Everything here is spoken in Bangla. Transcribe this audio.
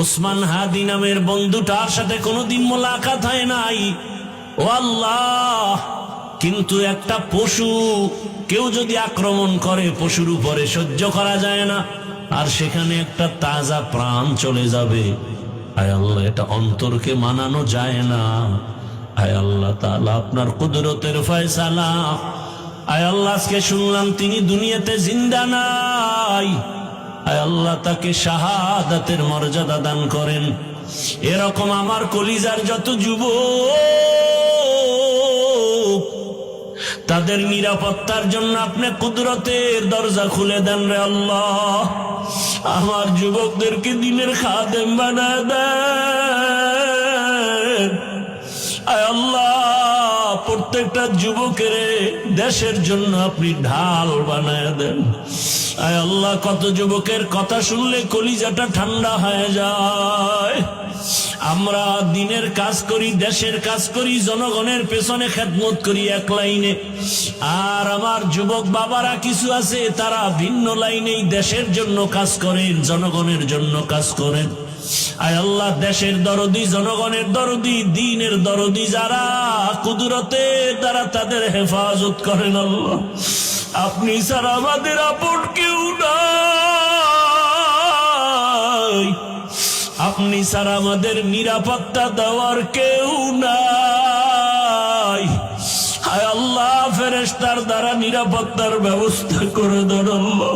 ওসমান হাদি নামের বন্ধুটার সাথে কোনোদিন মোলাকাত হয় নাই। ও আল্লাহ, কিন্তু একটা পশু কেউ যদি আক্রমণ করে পশুর উপরে সহ্য করা যায় না, আর সেখানে একটা তাজা প্রাণ চলে যাবে। আয় আল্লাহ, এটা অন্তরকে মানানো যায় না। আয় আল্লাহ তাআলা, আপনার কুদরতের ফয়সালা। আয় আল্লাহ, আজকে শুনলাম তিনি দুনিয়াতে জিন্দা নাই। আয় আল্লাহ, তাকে শাহাদাতের মর্যাদা দান করেন। এরকম আমার কলিজার যত যুবক, তাদের নিরাপত্তার জন্য আপনি কুদরতের দরজা খুলে দেন রে আল্লাহ। আমার যুবকদেরকে দিনের খাদেম বানায় দেন। আয় আল্লাহ, প্রত্যেকটা যুবকের দেশের জন্য আপনি ঢাল বানায় দেন। আয় আল্লাহ, কত যুবকের কথা শুনলে কলিজাটা ঠান্ডা হয়ে যায়। আমরা দিনের কাজ করি, দেশের কাজ করি, জনগণের পেছনে খেদমত করি এক লাইনে, আর আমার যুবক বাবারা কিছু আছে তারা ভিন্ন লাইনেই দেশের জন্য কাজ করেন, জনগণের জন্য কাজ করেন। আয় আল্লাহ, দেশের দরদি, জনগণের দরদি, দ্বীনের দরদি যারা, কুদরতের দ্বারা তাদের হেফাজত করেন আল্লাহ। আপনি ছাড়া আমাদের আপন কেউ নাই, আপনি ছাড়া আমাদের নিরাপত্তা দেওয়ার কেউ নাই। হায় আল্লাহ, ফেরেশতার দ্বারা নিরাপত্তার ব্যবস্থা করে দেন আল্লাহ।